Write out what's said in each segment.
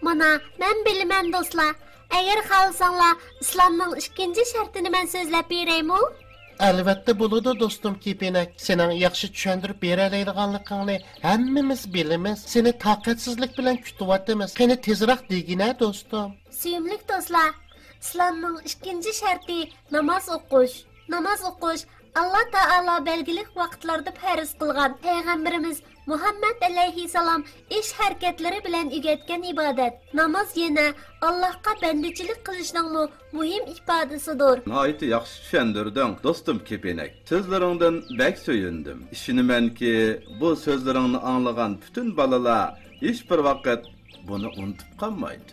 Mana, men bilaman do'stlar. Agar xohlasanglar, islomning ikkinchi shartini men so'zlab beraymi? Albatta bo'ladi do'stim Kepenak. Sening yaxshi tushuntirib beralaydiganligingni hammamiz bilamiz. Seni taqatsizlik bilan kutyapmiz. Qani tezroq degina do'stim. Suyimli do'stlar, islomning ikkinchi sharti namoz o'qish. Namoz o'qish Allah Taala belgilik vaqtlarda farz qilgan payg'ambarimiz Muhammad alayhissalom ish harakatlari bilan o'rgatgan ibodat. Namoz yana Allohga bandichilik qilishning muhim ifodasidir. Nihoyat yaxshi tushuntirding, do'stim Kepenak. So'zlaringdan bak so'yindim. Ishonamanki, bu so'zlaringni anglagan butun bolalar hech bir vaqt buni unutib qolmaydi.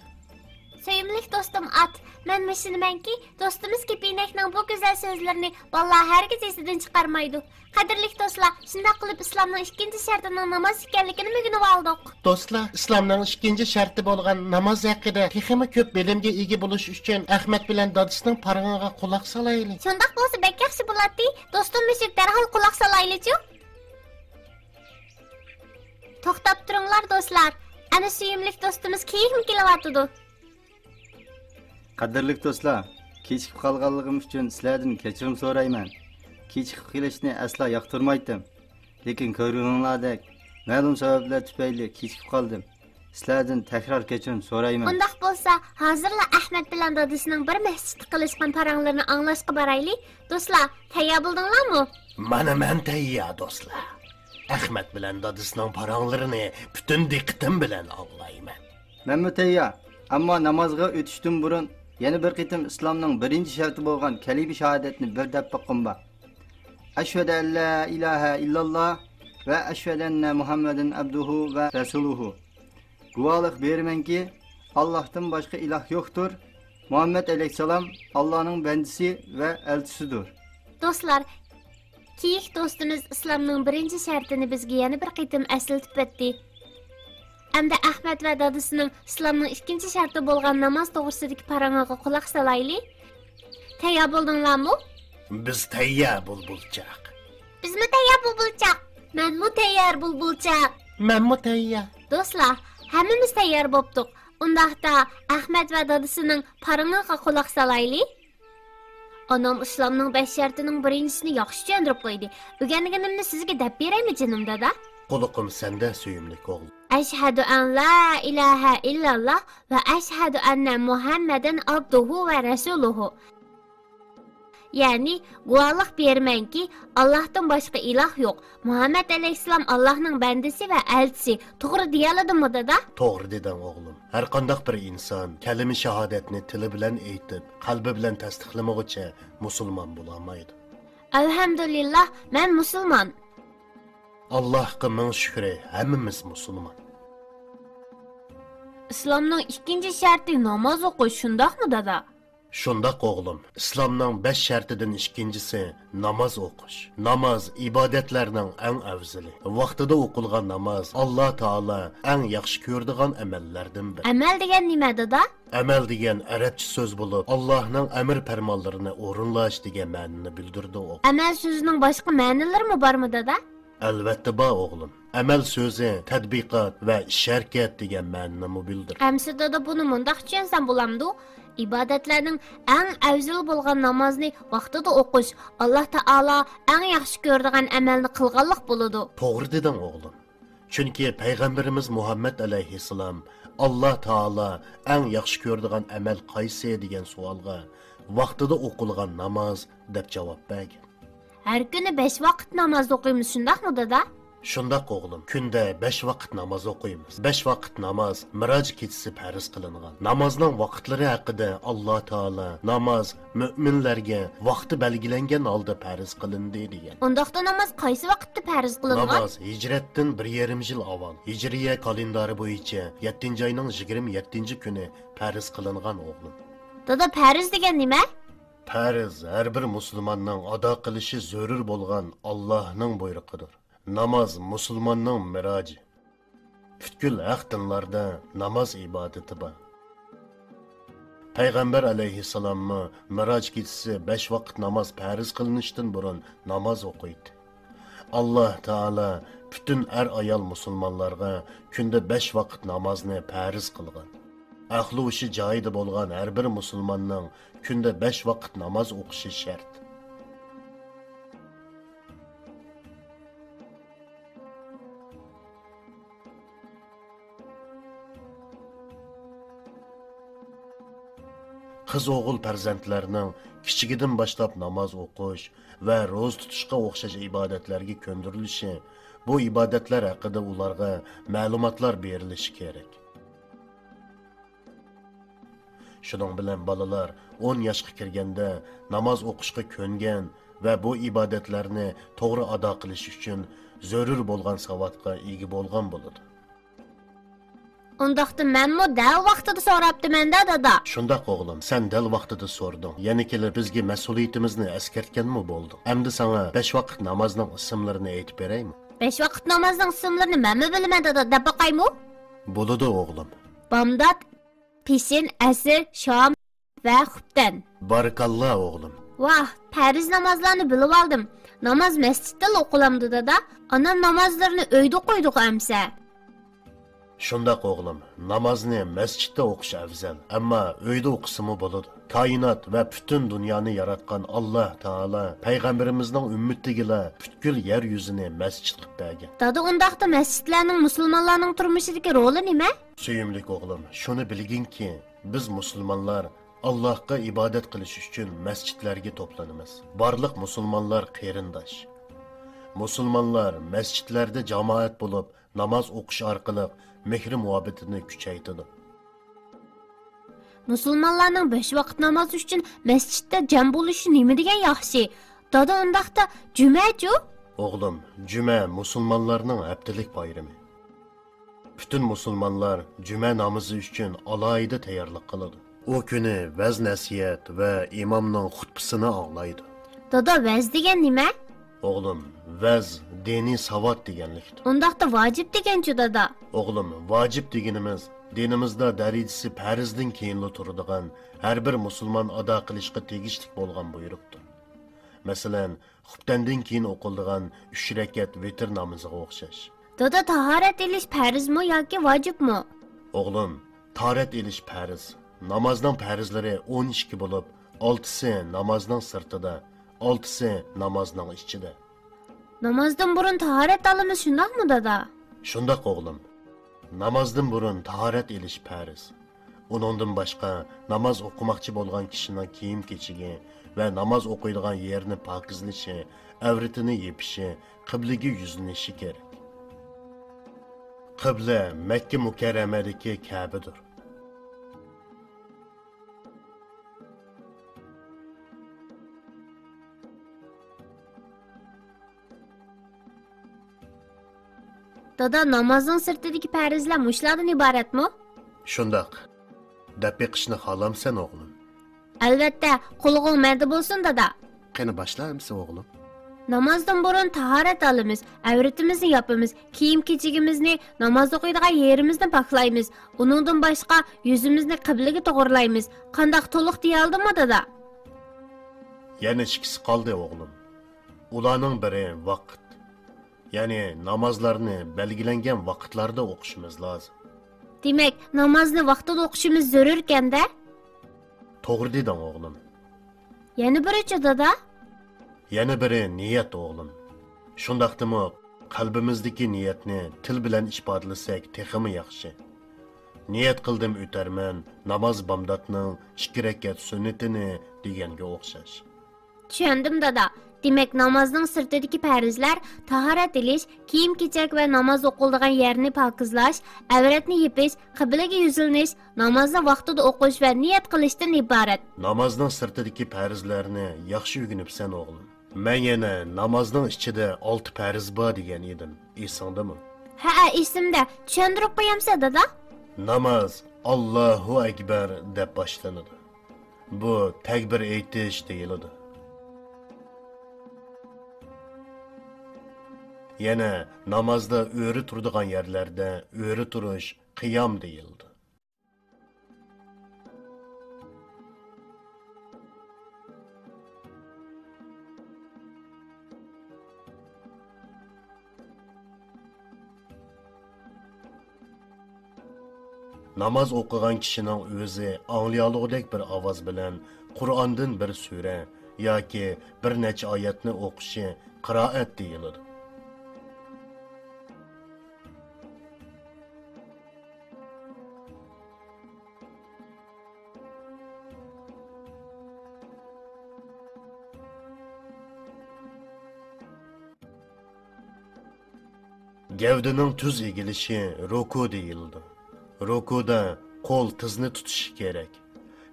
Sevimli do'stim At, men düşünümenki dostumuz Kepinekning bu güzel sözlerini vallahi herkes esidan chiqarmaydi. Qadrli do'stlar, shunday qilib islomning ikkinchi shartining namoz ekanligini o'rganib oldik. Do'stlar, islomning ikkinchi sharti bo'lgan namoz haqida texnik ko'p bilimga ega bo'lish uchun Ahmad bilan dadisining parog'iga quloq solaylik. Shunday bo'lsa bek yaxshi bo'ladi. Do'stim mushuk darhol quloq solaylik-chi. To'xtab turinglar do'stlar. Ana sevimli do'stimiz keyim kelyapti. Qadrli do'stlar, kechikib qolganligim uchun sizlardan kechirim so'rayman. Kechikib kelishni asla yoqtirmaydim. Lekin ko'ringlardek, ma'lum sabablar tufayli kechikib qoldim. Sizlardan takror kechirim so'rayman. Undaq bo'lsa, hozirla Ahmad bilan dadisining bir masjidda qilishgan paranglarini anglashga boraylik. Do'stlar, tayyor bo'ldinglarmi? Mana men tayyor do'stlar. Ahmad bilan dadisining paranglarini butun diqqatim bilan anglayman. Men tayyor, ammo namozga o'tishdan burun yana bir qitim islomning birinchi sharti bo'lgan kalima shahodatni bir deb boqqim bor. Ashhadu an la ilaha illalloh va ashhadu anna Muhammadan abduhu va rasuluhu. Guvohlik beramanki, Allohdan boshqa iloh yo'qdir. Muhammad alayhisalom Allohning bandisi va elchisidir. Do'stlar, keyik do'stimiz islomning birinchi shartini bizga yana bir qitim eslatib o'tdi. Endi Ahmad va dadisining islomning ikkinchi sharti bo'lgan namoz to'g'risidagi parangiga quloq solaylik. Tayyor bo'ldinglarmi? Biz tayyor bulbulchaq. Bizmi tayyor bulbulchaq? Menmi tayyor bulbulchaq? Menmi tayyor. Do'stlar, hammamiz tayyor bo'pdik. Undaqda Ahmad va dadisining parangiga quloq solaylik. Anam islomning 5 shartining birinchisini yaxshi tushuntirib qo'ydi. O'rganganimni sizga deb beraymi jinim dada? Quluqim senda suyimli o'g'il. Ashhadu an la ilaha illalloh va ashhadu anna Muhammadan abduhu va rasuluhu. Ya'ni guvohlik bermanki, Allohdan boshqa iloh yo'q. Muhammad alayhisalom Allohning bandasi va elchisi. To'g'ri deyaladimi dada? To'g'ri deding o'g'lim. Har qanday bir inson kalima shahodatni tili bilan aytib, qalbi bilan tasdiqlamaguncha musulmon bo'la olmaydi. Alhamdulillah, men musulmon. Allohga ming shukr, hammamiz musulmon. Islomning ikkinchi sharti namoz o'qish, shundaqmi dada? Shundaq o'g'lim. Islomning 5 shartidan ikkinchisi namoz o'qish. Namoz ibodatlarning eng afzali. Vaqtida o'qilgan namoz Alloh taolo eng yaxshi ko'radigan amallardan biri. Amal degan nima dada? Amal degan arabcha so'z bo'lib, Allohning amr farmonlarini o'rinlash degan ma'noni bildirdi. Amal so'zining boshqa ma'nolari bormi dada? Albatta bor o'g'lim. Amal so'zi tadbiqot va sharkat degan ma'noni bildiradi. Amsi dada buni mundaq tushunsam bo'lamdi. İbadetlerinin en afzal bo'lgan namozni vaqtida o'qish Alloh taolo eng yaxshi ko'radigan amalni qilganlik bo'ladi. To'g'ri deding o'g'lim. Chunki payg'ambarimiz Muhammad alayhissalom Alloh taolo eng yaxshi ko'radigan amal qaysi degan savolga vaqtida o'qilgan namoz deb javob bergan. Har kuni 5 vaqt namoz o'qiymiz, shundaqmi dada? Shundaq o'g'lim. Kunda 5 vaqt namoz o'qiymiz. 5 vaqt namoz miroj kechasi farz qilingan. Namozning vaqtlari haqida Alloh taolo namoz mu'minlarga vaqti belgilangan holda farz qilindi degan. Undaqda namoz qaysi vaqtda farz qilingan? Namoz hijratdan 1,5 yil avval, hijriya kalendari bo'yicha 7-oyning 27-kuni farz qilingan o'g'lim. Dada, farz degan nima? Farz har bir musulmonning ado qilishi zarur bo'lgan Allohning buyrug'idir. Namoz musulmonning miroji. Butkul haq dinlarda namoz ibodati bor. Payg'ambar alayhissalomni miroj kechasi 5 vaqt namoz farz qilinishdan burun namoz o'qiydi. Alloh taolo butun ayol musulmonlarga kunda 5 vaqt namozni farz qilgan. Ahli ushi joyida bo'lgan har bir musulmonning kunda 5 vaqt namoz o'qishi shart. Qiz o'g'il farzandlarning kichigidan boshlab namoz o'qish va ro'za tutishga o'xshash ibodatlarga ko'ndirilishi, bu ibodatlar haqida ularga ma'lumotlar berilishi kerak. Shuning bilan bolalar 10 yoshga kirganda namoz o'qishga ko'ngan va bu ibodatlarni to'g'ri ado qilish uchun zarur bo'lgan savodga ega bo'lgan bo'ladi. Undaqda menmi dal vaqtida so'rabdiman-da dada. Shundaq o'g'lim, sen dal vaqtida so'rding. Yana kelib bizga mas'uliyatimizni eskartganmi bo'ldi? Endi sana 5 vaqt namozning ismlarini aytib beraymi? 5 vaqt namozning ismlarini menmi bilaman dada, deb boqaymi? Bo'ladi o'g'lim. Bomdod, pishin, asr, shom va xubdan. Barakalloh o'g'lim. Vah, farz namozlarni bilib oldim. Namoz masjidda o'qilamdi dada. Anam namozlarini uyda qo'ydiq amsa. Shundaq o'g'lim, namozni masjidda o'qish afzal, ammo uyda o'qisimi bo'ladi. Koinot va butun dunyoni yaratgan Alloh taolo payg'ambarimizning ummatiga butkul yer yuzini masjid qilib bergan. Dada, undaqda masjidlarning musulmonlarning turmushidagi roli nima? Suyimlik o'g'lim, shuni bilginki, biz musulmonlar Allohga ibodat qilish uchun masjidlarga to'planamiz. Barliq musulmonlar qarindosh. Musulmonlar masjidlarda jamoat bo'lib namoz o'qish orqali mehr muhabbatini kuchaytirdi. Musulmonlarning 5 vaqt namoz uchun masjidda jam bo'lishi nima degan yaxshi? Dada, undaqda juma-chu? O'g'lim, juma musulmonlarning haftalik bayrami. Bütün musulmonlar juma namozi uchun alohida tayyorlik qiladi. O kuni vaz nasiyat va imomning xutbasini anglaydi. Dada, vaz degan nima? O'g'lim, vaz diniy savod deganlikdir. Undaqda vojib degan-chu dada. O'g'lim, vojib deganimiz dinimizda darajasi farzdan keyin turadigan har bir musulmon ado qilishga tegishli bo'lgan buyruqdir. Masalan, xubtandan keyin o'qiladigan 3 rakat vitr namoziga o'xshash. Dada, tahorat ilish farzmi yoki vojibmi? O'g'lim, tahorat ilish farz. Namozning farzlari 12 bo'lib, 6si namozning sirtida, 6si namozning ichida. Namozdan burun tahorat olamiz, shundaqmi dada? Shundaq o'g'lim. Namozdan burun tahorat ilish farz. Uningdan boshqa namoz o'qimoqchi bo'lgan kishining kiyim-kechigi va namoz o'qiydigan yerni pokizlashi, avratini yepishi, qiblaga yuzlanishi kerak. Qibla Makka mukarramadagi Ka'badir. Dada, namozning sirtidagi farzlar mushlardan iboratmi? Shundaq. Deb beqishni xohlamsan o'g'lim? Albatta, qo'lg'ing manda bo'lsin dada. Qani boshlaymiz o'g'lim? Namozdan burun tahorat olamiz, avratimizni yopamiz, kiyim-kechigimizni, namoz o'qiydigan yerimizni poklaymiz. Uningdan boshqa yuzimizni qiblaga to'g'rilaymiz. Qandaq to'liq deya oldimmi dada? Yana ikkisi qoldi o'g'lim. Ularning biri vaqt. Ya'ni namozlarni belgilangan vaqtlarda o'qishimiz lozim. Demak, namozni vaqtida o'qishimiz zarur ekan-da? To'g'ri deding o'g'lim. Yana birichi dada? Yana biri niyat o'g'lim. Shundaqdimi qalbimizdagi niyatni til bilan ifodalasak texmi yaxshi. Niyat qildim o'tarman, namoz bomdodning 2 rakat sunnatini deganga o'xshash. Tushundim dada. Demak, namozning sirtidagi farzlar tahorat ilish, kiyim-kechak va namoz o'qiladigan yerni pokizlash, avratni yepish, qiblaga yuzlanish, namozni vaqtida o'qish va niyat qilishdan iborat. Namozning sirtidagi farzlarni yaxshi o'rganibsan o'g'lim. Men yana namozning ichida 6 farz bor degan edim. Esingdami? Ha, esimda. Tushuntirib qo'yamsan dada? Namoz Allohu akbar deb boshlanadi. Bu takbir aytish deyiladi. Yana namozda o'ri turadigan yerlarda o'ri turish qiyom deyildi. namoz o'qigan kishining o'zi anglayolgudek bir ovoz bilan Qur'ondan bir sura yoki bir necha oyatni o'qishi qiroat deyiladi. Gavdining tuz egilishi ruku deyildi. Rukuda qo'l tizni tutishi kerak.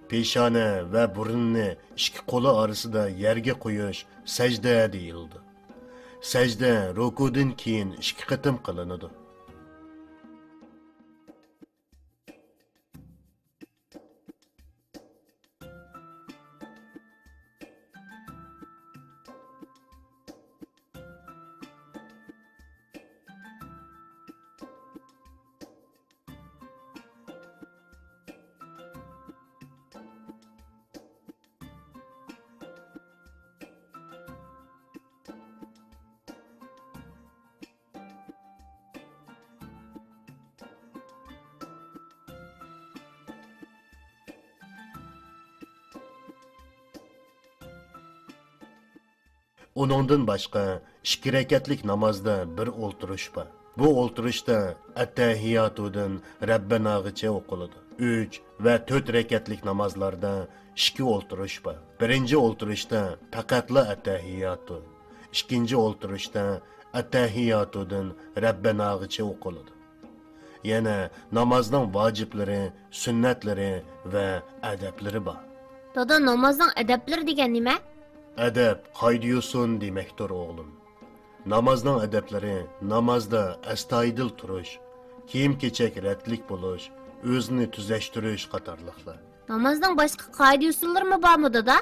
Peshona va burunni ikki qo'li orasida yerga qo'yish sajda deyildi. Sajda rukudan keyin ikki qatim qilinadi. Onundan başqa 2 rekatlik namozda bir o'ltirish bor. Bu o'ltirishda at-tahiyatudan Rabbanagicha o'qiladi. 3 va 4 rekatlik namozlarda 2 o'ltirish bor. Birinchi o'ltirishda faqatla at-tahiyatu. Ikkinchi o'ltirishda at-tahiyatudan Rabbanagicha o'qiladi. Yana namozning vojiblari, sunnatlari va adablari bor. Dada, namozning adablari degan nima? Adab qaydiyusun demektir oğlum. Namazdan adablari namazda astoydil turish, kiyim-kechak ratlik bo'lish, o'zini tuzashtirish qatorliqlar. Namozning boshqa qoida usullari bormi dada?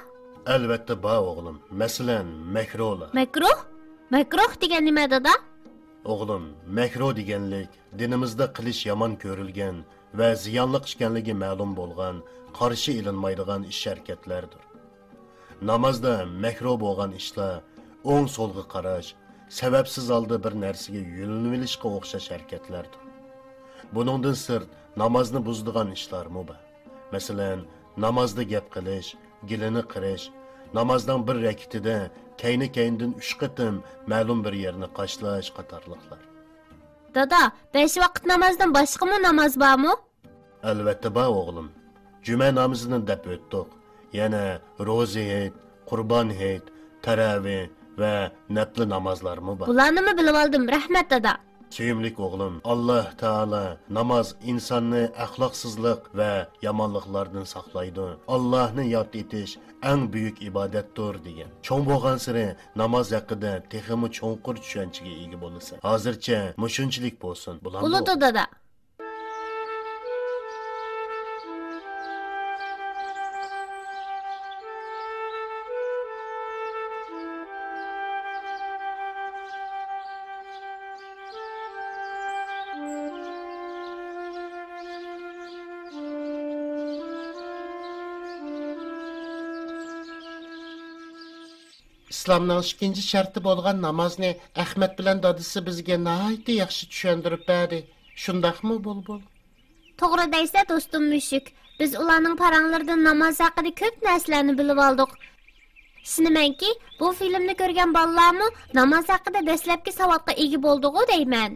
Albatta bor o'g'lim. Masalan, makruhlar. Makruh? Makruh degan nima dada? O'g'lim, makruh deganlik dinimizda qilish yomon ko'rilgan va ziyonli ekanligi ma'lum bo'lgan, qarshi ilinmaydigan ish-harakatlardir. Namazda makruh bo'lgan ishlar o'ng so'lga qarash, sababsiz holda bir narsaga yo'linishga o'xshash harakatlardir. Buningdan sirt namozni buzadigan ishlarmi bor. Masalan, namozda gap qilish, gilini qirish, namozdan bir rakatida kayni-kayndan 3 qatim ma'lum bir yerni qashlash qatorliqlar. Dada, 5 vaqt namozdan boshqami namoz bormi? Albatta bor o'g'lim. Juma namozini deb o'tdik. Yana ro'za hayit, qurbon hayit, taravih va nafl namozlarmi bor. Bularni bilib oldim, rahmat dada. Suyimlik o'g'lim, Alloh taolo namoz insonni axloqsizlik va yomonliklardan saqlaydi. Allohni yod etish eng buyuk ibodatdir degan. Cho'ng bo'lgan sari namoz haqida texmi cho'nqur tushunchaga ega bo'lsa. Hozircha mushunchilik bo'lsin. Bo'ladi dada. İslamның ikinci şartı bolğan namazni Ahmet bilan dadisi bizga nihoyatda yaxshi tushuntirib berdi. Shundaqmi bulbul? To'g'ri deysa do'stim mushuk. Biz ularning paranglaridan namoz haqida ko'p narsalarni bilib oldik. Ishonamanki, bu filmni ko'rgan bolalarmi namoz haqida dastlabki savodga ega bo'ldi-ku deyman.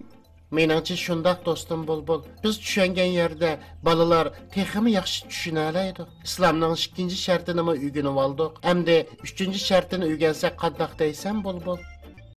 Meningcha shundaq do'stim bulbul. Biz tushungan yerda bolalar texmi yaxshi tushuna oladi. Islomning ikkinchi shartini o'rganib oldik. Hamda 3-chi shartini o'rgansak qanday deysan bulbul?